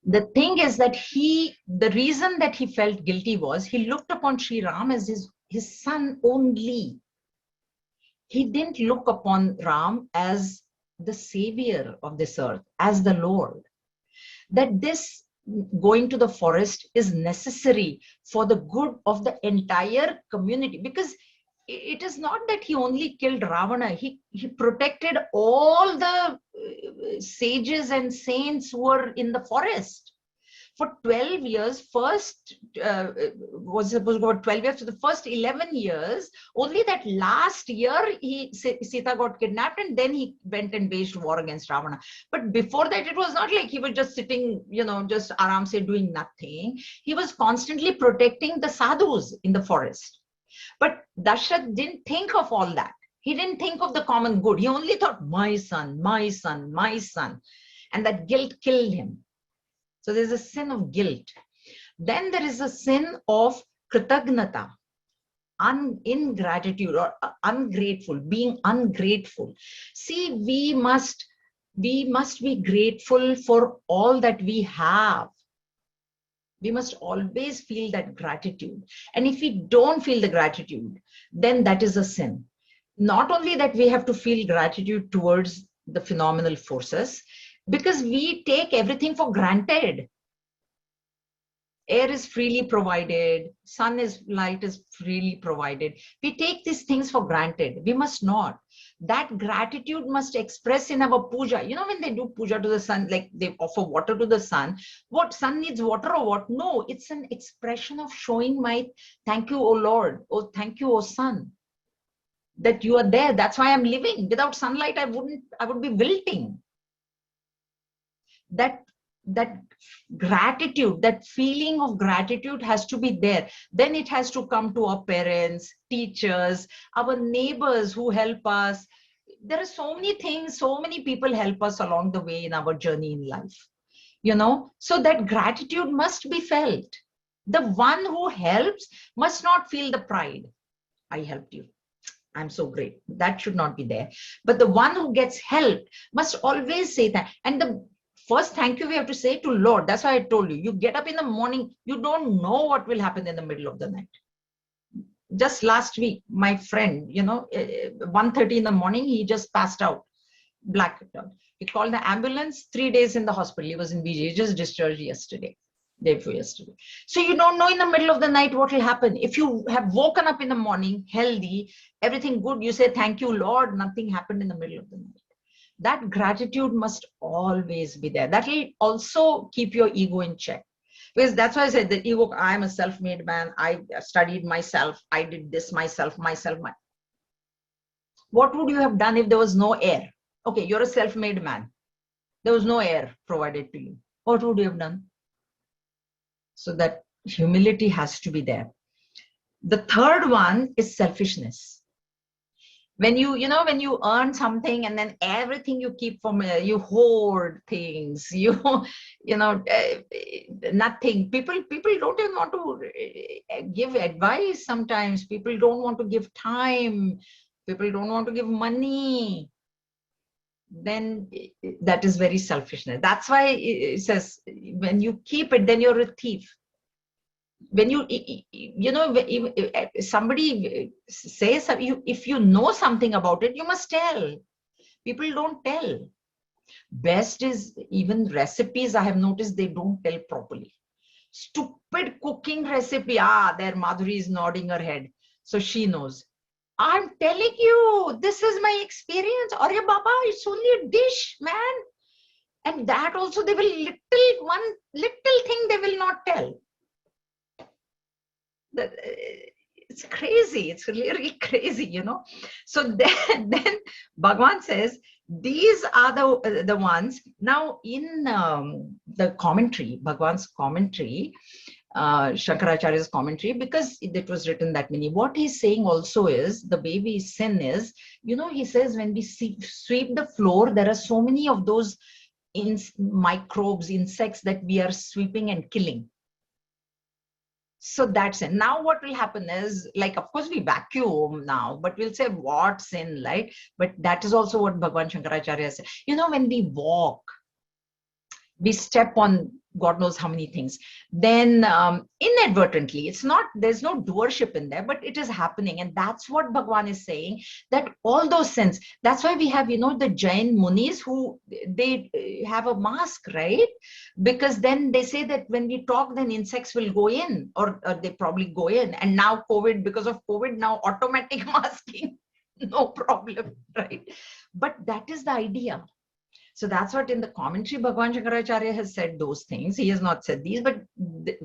The thing is that the reason that he felt guilty was he looked upon Sri Ram as his son only. He didn't look upon Ram as the savior of this earth, as the Lord. That this going to the forest is necessary for the good of the entire community, because it is not that he only killed Ravana, he protected all the sages and saints who were in the forest. For 12 years, first was supposed to go 12 years, to the first 11 years, only that last year Sita got kidnapped, and then he went and waged war against Ravana. But before that, it was not like he was just sitting, just aram se doing nothing. He was constantly protecting the sadhus in the forest. But Dashrath didn't think of all that. He didn't think of the common good. He only thought, my son, my son, my son. And that guilt killed him. So there's a sin of guilt. Then there is a sin of kritagnata, ingratitude or ungrateful, being ungrateful. See, we must be grateful for all that we have. We must always feel that gratitude. And if we don't feel the gratitude, then that is a sin. Not only that we have to feel gratitude towards the phenomenal forces, because we take everything for granted. Air is freely provided, light is freely provided. We take these things for granted. We must not. That gratitude must express in our puja. When they do puja to the sun, like they offer water to the sun, what, sun needs water or what? No, it's an expression of showing my thank you, O Lord. Oh, thank you, O sun, that you are there. That's why I'm living. Without sunlight, I would be wilting. That gratitude, that feeling of gratitude has to be there. Then it has to come to our parents, teachers, our neighbors who help us. There are so many things, so many people help us along the way in our journey in life. So that gratitude must be felt. The one who helps must not feel the pride. I helped you, I'm so great. That should not be there. But the one who gets helped must always say that. And the first thank you we have to say to Lord. That's why I told you, you get up in the morning, you don't know what will happen in the middle of the night. Just last week, my friend, 1:30 in the morning, he just passed out, blacked out. He called the ambulance, 3 days in the hospital. He was in BG, he just discharged yesterday, day before yesterday. So you don't know in the middle of the night what will happen. If you have woken up in the morning, healthy, everything good, you say, thank you, Lord, nothing happened in the middle of the night. That gratitude must always be there. That will also keep your ego in check. Because that's why I said that ego, I am a self-made man. I studied myself. I did this myself. What would you have done if there was no air? Okay, you're a self-made man. There was no air provided to you. What would you have done? So that humility has to be there. The third one is selfishness. When you earn something and then everything you keep from you hoard things, nothing. People don't even want to give advice sometimes. People don't want to give time. People don't want to give money. Then that is very selfishness. That's why it says, when you keep it, then you're a thief. When somebody says, if you know something about it, you must tell. People don't tell. Best is even recipes, I have noticed they don't tell properly. Stupid cooking recipe. There Madhuri is nodding her head, so she knows. I'm telling you, this is my experience. Arey Baba, it's only a dish, man. And that also they will one little thing they will not tell. It's crazy. It's really crazy, So then Bhagavan says, these are the ones. Now in the commentary, Bhagavan's commentary, Shankaracharya's commentary, because it was written that many, what he's saying also is, the way we sin is, he says, when we sweep the floor, there are so many of those microbes, insects that we are sweeping and killing. So that's it. Now what will happen is, like, of course we vacuum now, but we'll say what sin, right? But that is also what Bhagavan Shankaracharya said. When we walk, we step on God knows how many things. Then inadvertently, there's no doership in there, but it is happening. And that's what Bhagavan is saying, that all those sins, that's why we have, the Jain Munis who they have a mask, right? Because then they say that when we talk, then insects will go in, or they probably go in. And now because of COVID, now automatic masking, no problem, right? But that is the idea. So that's what in the commentary, Bhagavan Shankaracharya has said those things. He has not said these, but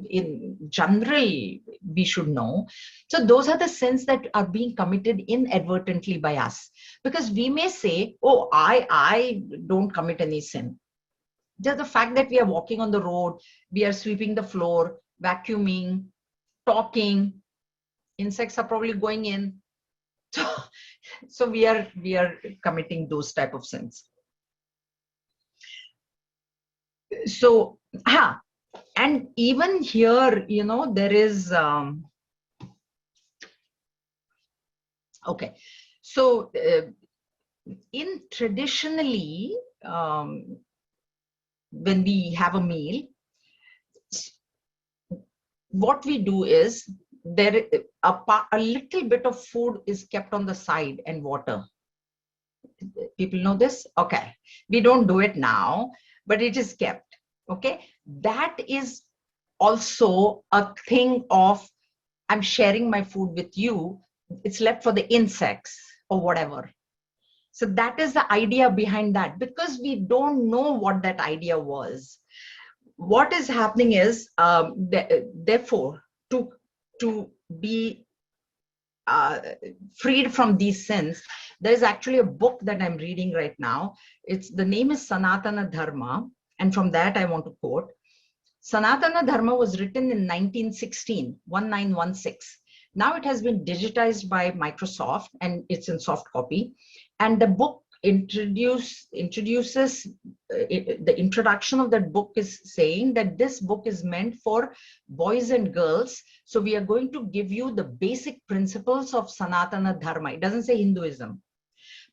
in general, we should know. So those are the sins that are being committed inadvertently by us. Because we may say, oh, I don't commit any sin. Just the fact that we are walking on the road, we are sweeping the floor, vacuuming, talking, insects are probably going in. So we are committing those type of sins. So, and even here, there is, okay. So in traditionally, when we have a meal, what we do is a little bit of food is kept on the side and water. People know this? Okay. We don't do it now, but it is kept. Okay. That is also a thing of, I'm sharing my food with you. It's left for the insects or whatever. So that is the idea behind that, because we don't know what that idea was. What is happening is, therefore, to be freed from these sins, there is actually a book that I'm reading right now. The name is Sanatana Dharma. And from that, I want to quote. Sanatana Dharma was written in 1916. Now it has been digitized by Microsoft and it's in soft copy. And the book introduces, the introduction of that book is saying that this book is meant for boys and girls. So we are going to give you the basic principles of Sanatana Dharma. It doesn't say Hinduism,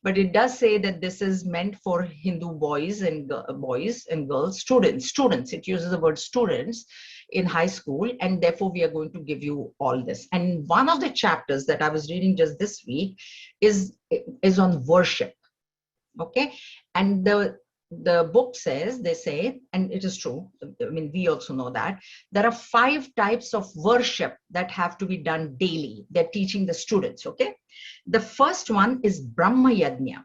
but it does say that this is meant for Hindu boys and girls, students. It uses the word students in high school, and therefore we are going to give you all this. And one of the chapters that I was reading just this week is on worship. Okay, and the book says, they say, and it is true, I mean, we also know that there are 5 types of worship that have to be done daily. They're teaching the students, okay? The first one is Brahma Yajna.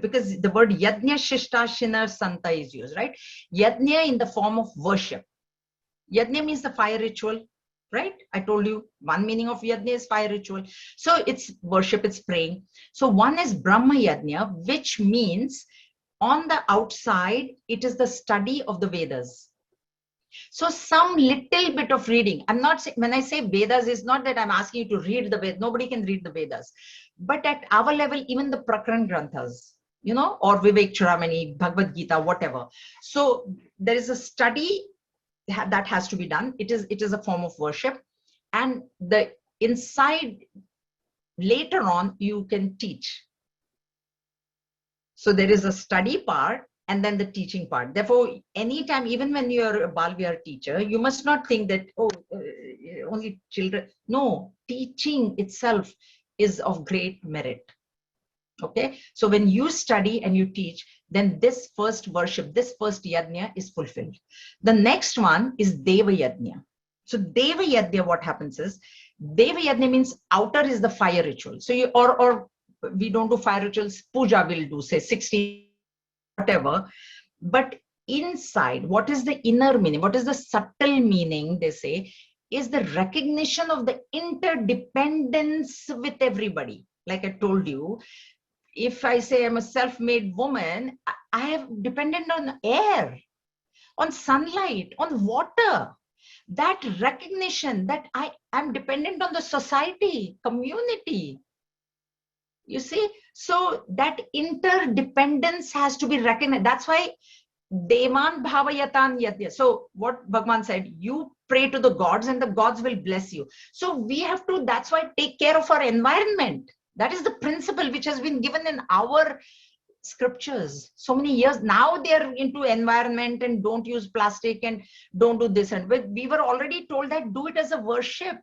Because the word Yajna, Shishta, Shina, Santa is used, right? Yajna in the form of worship. Yajna means the fire ritual, right? I told you one meaning of Yajna is fire ritual. So it's worship, it's praying. So one is Brahma Yajna, which means on the outside, it is the study of the Vedas. So some little bit of reading. I'm not saying, when I say Vedas, it's not that I'm asking you to read the Vedas. Nobody can read the Vedas. But at our level, even the Prakran Granthas, or Vivek Churamani, Bhagavad Gita, whatever. So there is a study that has to be done. It is a form of worship. And the inside, later on, you can teach. So there is a study part and then the teaching part. Therefore, anytime, even when you're a Balvihar teacher, you must not think that, only children. No, teaching itself is of great merit. Okay, so when you study and you teach, then this first worship, this first yajna is fulfilled. The next one is Deva Yajna. So Deva Yajna, what happens is, Deva Yajna means outer is the fire ritual. So you, or we don't do fire rituals, puja will do, say 60, whatever. But inside, what is the inner meaning? What is the subtle meaning, they say, is the recognition of the interdependence with everybody. Like I told you, if I say I'm a self-made woman, I am dependent on air, on sunlight, on water. That recognition that I am dependent on the society, community. You see, so that interdependence has to be recognized. That's why Deman Bhavayatan Yadya. So what Bhagavan said, you pray to the gods and the gods will bless you. So we have to, that's why, take care of our environment. That is the principle which has been given in our scriptures so many years. Now they are into environment and don't use plastic and don't do this. And but we were already told that do it as a worship.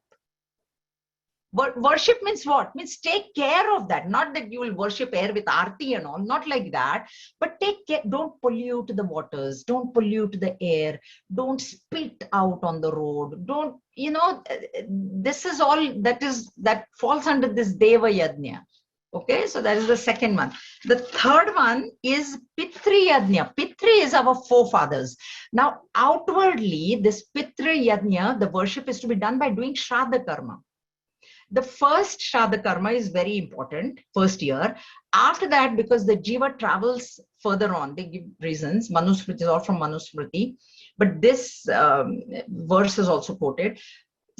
But worship means what? Means take care of that. Not that you will worship air with aarti and all, not like that. But take care, don't pollute the waters, don't pollute the air, don't spit out on the road, don't, this is all that falls under this Deva Yajna. Okay, so that is the second one. The third one is Pitri Yajna. Pitri is our forefathers. Now, outwardly, this Pitri Yajna, the worship is to be done by doing Shraddha Karma. The first Shraddha Karma is very important, first year. After that, because the Jiva travels further on, they give reasons. Manusmriti is all from Manusmriti. But this verse is also quoted.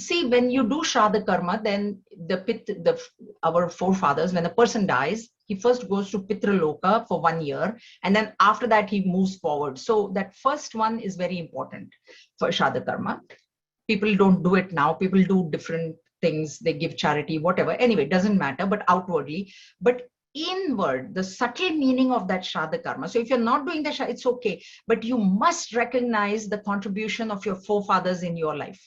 See, when you do Shraddha Karma, then our forefathers, when a person dies, he first goes to Pitraloka for 1 year, and then after that he moves forward. So that first one is very important for Shraddha Karma. People don't do it now. People do different things. They give charity, whatever. Anyway, it doesn't matter, but outwardly. But inward, the subtle meaning of that Shraddha Karma. So if you're not doing the Shraddha, it's okay. But you must recognize the contribution of your forefathers in your life.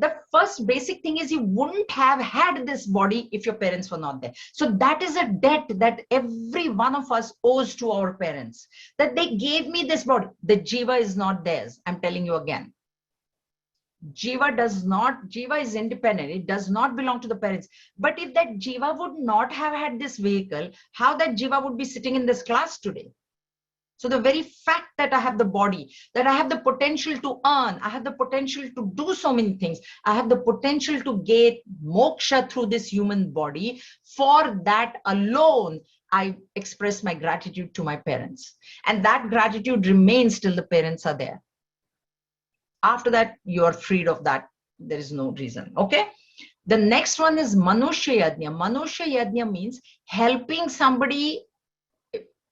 The first basic thing is you wouldn't have had this body if your parents were not there. So that is a debt that every one of us owes to our parents, that they gave me this body. The Jiva is not theirs. I'm telling you again. Jiva is independent. It does not belong to the parents. But if that Jiva would not have had this vehicle, how that Jiva would be sitting in this class today? So the very fact that I have the body, that I have the potential to earn, I have the potential to do so many things, I have the potential to get moksha through this human body, for that alone, I express my gratitude to my parents. And that gratitude remains till the parents are there. After that, you are freed of that. There is no reason. Okay. The next one is Manusha Yajna. Manusha Yajna means helping somebody,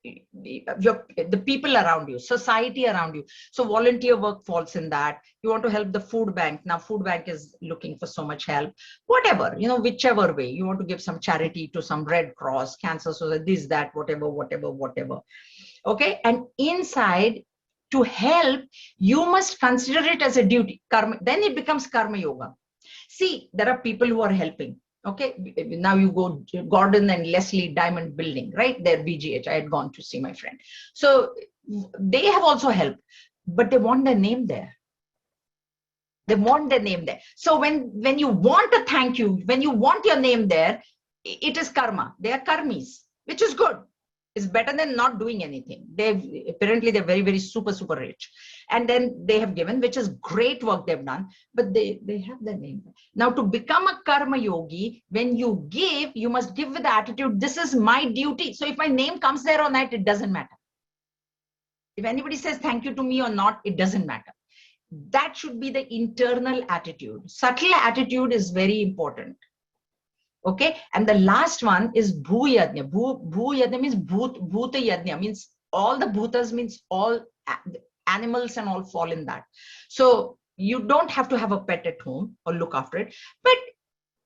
the people around you, society around you. So volunteer work falls in that. You want to help the food bank. Now food bank is looking for so much help. Whatever, whichever way. You want to give some charity to some Red Cross, cancer, so this, that, whatever. Okay. And inside, to help, you must consider it as a duty. Karma, then it becomes Karma Yoga. See, there are people who are helping. Okay, now you go to Gordon and Leslie Diamond Building, right? They're BGH. I had gone to see my friend. So they have also helped, but they want their name there. They want their name there. So when you want a thank you, when you want your name there, it is karma. They are karmis, which is good. It's better than not doing anything. Apparently they're very, very super, super rich. And then they have given, which is great work they've done, but they have their name. Now to become a karma yogi, when you give, you must give with the attitude, this is my duty. So if my name comes there or not, it doesn't matter. If anybody says thank you to me or not, it doesn't matter. That should be the internal attitude. Subtle attitude is very important. Okay, and the last one is Bhu Yajna. Bhu Yajna means Bhuta Yajna, means all the Bhutas, means all animals and all fall in that. So you don't have to have a pet at home or look after it. But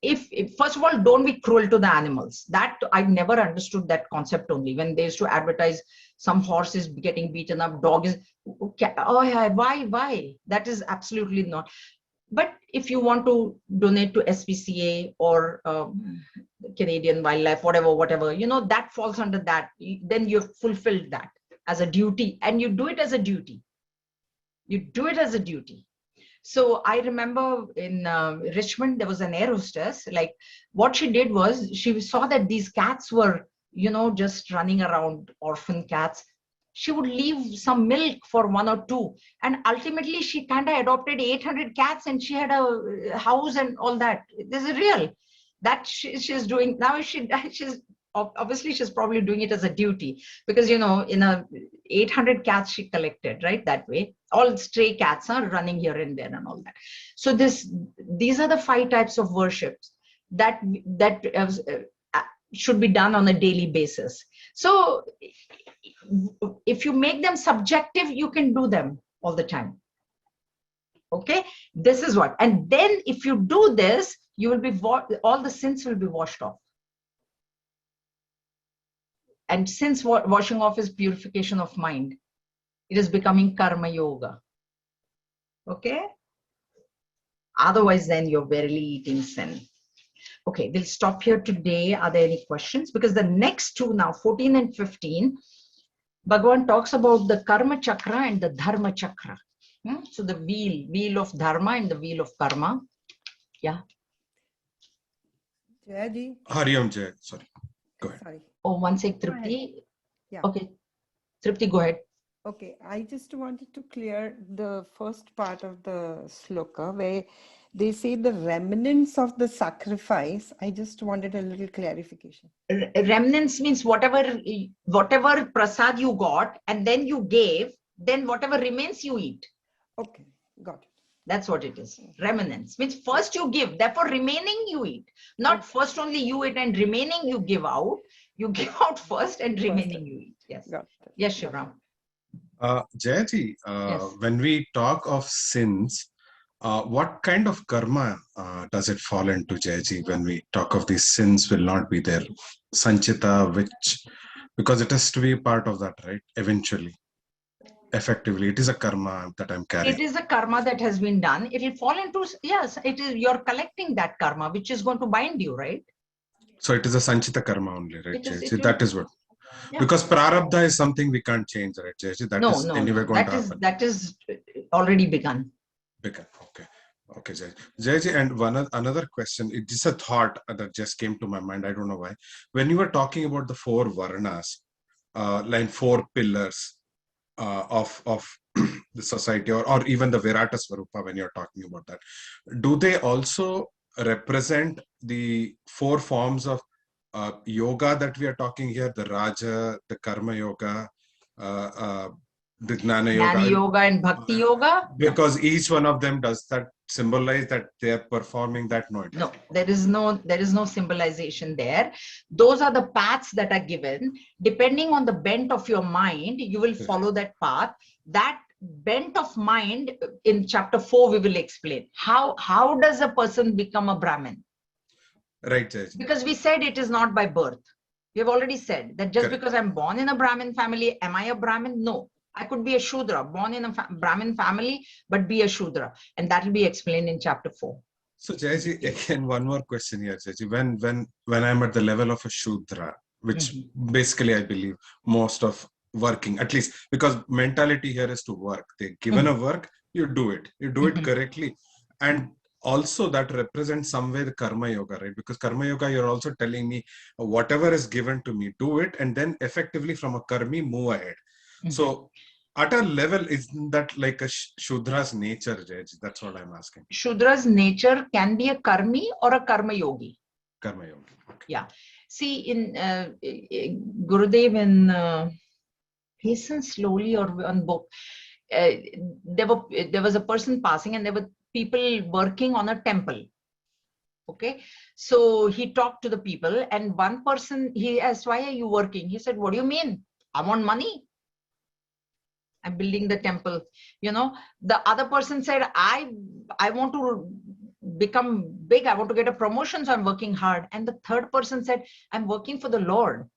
if first of all, don't be cruel to the animals. That I've never understood that concept. Only when they used to advertise some horse is getting beaten up, dog is, okay, oh yeah, why? That is absolutely not. But if you want to donate to SPCA or Canadian Wildlife, whatever, that falls under that. Then you've fulfilled that as a duty, and you do it as a duty. You do it as a duty. So I remember in Richmond, there was an air hostess. Like what she did was she saw that these cats were, just running around, orphan cats. She would leave some milk for 1 or 2. And ultimately, she kind of adopted 800 cats and she had a house and all that. This is real. That she's doing now. She's obviously she's probably doing it as a duty because, in a 800 cats she collected, right? That way, all stray cats are running here and there and all that. So these are the 5 types of worships that should be done on a daily basis. So if you make them subjective, you can do them all the time. Okay, this is what. And then if you do this, you will be, all the sins will be washed off. And since washing off is purification of mind, it is becoming karma yoga. Okay. Otherwise, then you're verily eating sin. Okay, we'll stop here today. Are there any questions? Because the next two now, 14 and 15, Bhagavan talks about the karma chakra and the dharma chakra. So the wheel of dharma and the wheel of karma. Yeah. Jayaji. Hariam Jay, sorry. Go ahead. Sorry. Oh, one sec, Tripti. Yeah. Okay. Tripti, go ahead. Okay, I just wanted to clear the first part of the sloka where they say the remnants of the sacrifice. I just wanted a little clarification. Remnants means whatever prasad you got and then you gave, then whatever remains you eat. Okay, got it. That's what it is. Remnants means first you give, therefore remaining you eat. Not first only you eat and remaining you give out. You give out first and remaining you eat. Yes. Got it. Yes, Shivram. Jayaji, Yes. when we talk of sins, what kind of karma does it fall into, Jayaji, when we talk of these sins will not be there? Sanchita, because it has to be part of that, right? Eventually, effectively, it is a karma that I'm carrying. It is a karma that has been done. It will fall into, yes, it is, you're collecting that karma, which is going to bind you, right? So it is a Sanchita karma only, right, Jayaji? That is what. Yeah. Because prarabdha is something we can't change, right, Jayaji? That is anyway going to happen. That is already begun. Okay. Okay, Jayaji, and another question. It is a thought that just came to my mind. I don't know why. When you were talking about the four varnas, like four pillars of the society, or even the Virata Swarupa, when you're talking about that, do they also represent the four forms of yoga that we are talking here? The Raja, the Karma Yoga, the Jnana Yoga and Bhakti Yoga? Because each one of them does that symbolize that they are performing that? No, there is no symbolization there. Those are the paths that are given. Depending on the bent of your mind, you will follow that path. That bent of mind, in chapter 4, we will explain. How does a person become a Brahmin? Right, Jayaji. Because we said it is not by birth. We have already said that just because I'm born in a Brahmin family, am I a Brahmin? No. I could be a Shudra, born in a Brahmin family, but be a Shudra. And that will be explained in chapter 4. So, Jayaji, again, one more question here, Jayaji. When I'm at the level of a Shudra, which basically I believe most of working, at least because mentality here is to work. They're given a work, you do it. You do it correctly. And also that represents somewhere the Karma Yoga, right? Because Karma Yoga, you're also telling me whatever is given to me, do it. And then effectively from a Karmi, move ahead. So at a level, isn't that like a Shudra's nature, Jayaji? That's what I'm asking. Shudra's nature can be a Karmi or a Karma Yogi. Karma Yogi. Okay. Yeah. See, in Gurudev in Hasten Slowly or one book, there was a person passing and there were people working on a temple. Okay. So he talked to the people and one person, he asked, why are you working? He said, what do you mean? I want money. I'm building the temple. You know, the other person said, I want to become big. I want to get a promotion. So I'm working hard. And the third person said, I'm working for the Lord.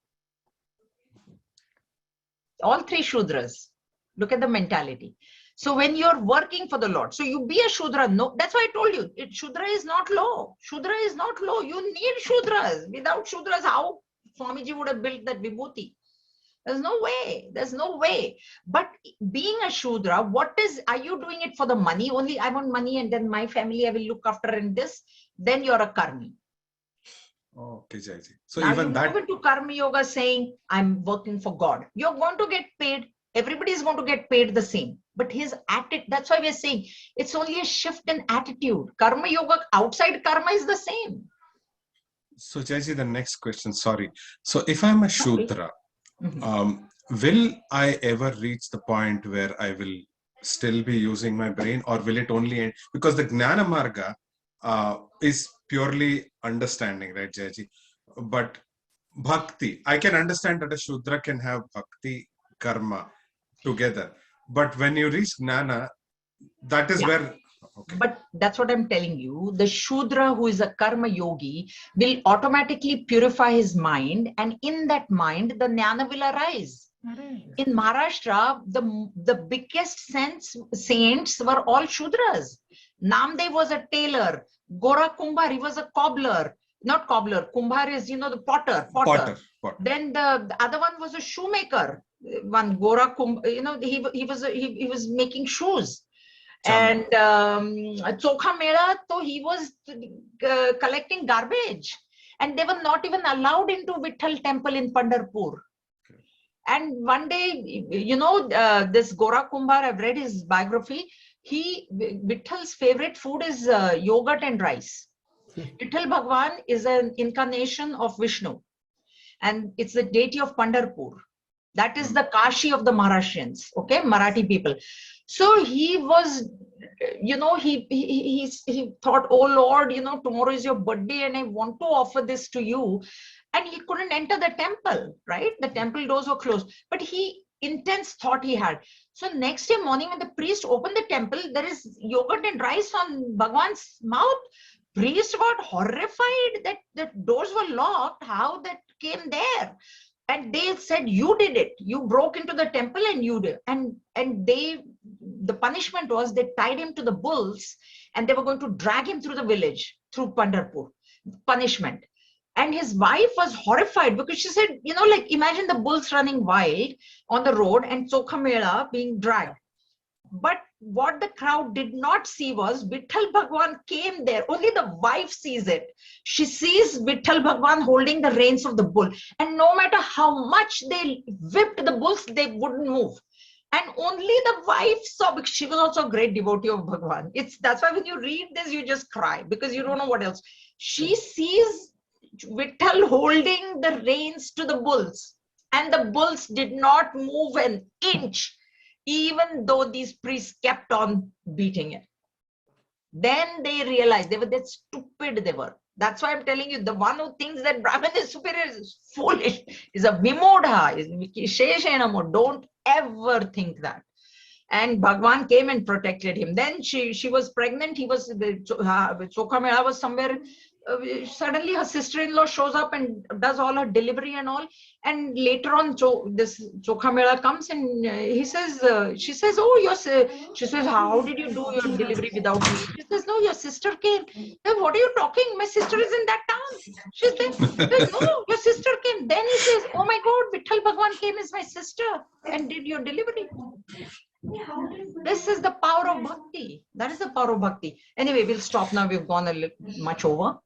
All three Shudras. Look at the mentality. So when you're working for the Lord, so you be a Shudra. No, that's why I told you, Shudra is not low. Shudra is not low. You need Shudras. Without Shudras, how Swamiji would have built that Vibhuti? There's no way. There's no way. But being a Shudra, are you doing it for the money? Only I want money and then my family I will look after in this. Then you're a Karmi. Okay, Jayaji. So now even you that. move into Karma Yoga saying, I'm working for God. You're going to get paid. Everybody is going to get paid the same. But his attitude, that's why we're saying it's only a shift in attitude. Karma Yoga, outside karma is the same. So Jayaji, the next question, sorry. So if I'm a Shudra, will I ever reach the point where I will still be using my brain, or will it only end? Because the Jnana Marga is purely understanding, right, Jayaji? But Bhakti, I can understand that a Shudra can have Bhakti, Karma together. But when you reach Jnana, that is where Okay. But that's what I'm telling you. The Shudra who is a karma yogi will automatically purify his mind, and in that mind, the jnana will arise. In Maharashtra, the biggest saints were all Shudras. Namdev was a tailor. Gora Kumbhar, he was a cobbler. Not cobbler. Kumbhar is, the potter. Potter. Then the other one was a shoemaker. One Gora Kumbhar, he was making shoes. Chamar. And Chokha Mela, so he was collecting garbage. And they were not even allowed into Vitthal temple in Pandharpur. And one day, this Gora Kumbhar, I've read his biography. Vithal's favorite food is yogurt and rice. Vitthal Bhagwan is an incarnation of Vishnu. And it's the deity of Pandharpur. That is the Kashi of the Maharashtrians, okay, Marathi people. So he was, he thought, oh Lord, tomorrow is your birthday and I want to offer this to you. And he couldn't enter the temple, right? The temple doors were closed. But intense thought he had. So next day morning when the priest opened the temple, there is yogurt and rice on Bhagwan's mouth. Priest got horrified that the doors were locked. How that came there? And they said, you did it. You broke into the temple and you did. And the punishment was they tied him to the bulls and they were going to drag him through the village, through Pandharpur. Punishment. And his wife was horrified because she said, imagine the bulls running wild on the road and Chokha Mela being dragged. But what the crowd did not see was Vitthal Bhagwan came there. Only the wife sees it. She sees Vitthal Bhagwan holding the reins of the bull. And no matter how much they whipped the bulls, they wouldn't move. And only the wife saw, because she was also a great devotee of Bhagwan. That's why when you read this, you just cry because you don't know what else. She sees Vitthal holding the reins to the bulls. And the bulls did not move an inch, even though these priests kept on beating it. Then they realized they were that stupid they were. That's why I'm telling you, the one who thinks that Brahman is superior is foolish, is a vimodha, is sheshenamo. Don't ever think that. And Bhagwan came and protected him. Then she was pregnant. Chokha Mela was somewhere. Suddenly her sister-in-law shows up and does all her delivery and all. And later on, this Chokha Mela comes and she says, she says, how did you do your delivery without me? She says, no, your sister came. What are you talking? My sister is in that town. She says, no, your sister came. Then he says, oh my God, Vitthal Bhagwan came as my sister and did your delivery. This is the power of bhakti. That is the power of bhakti. Anyway, we'll stop now. We've gone a little much over.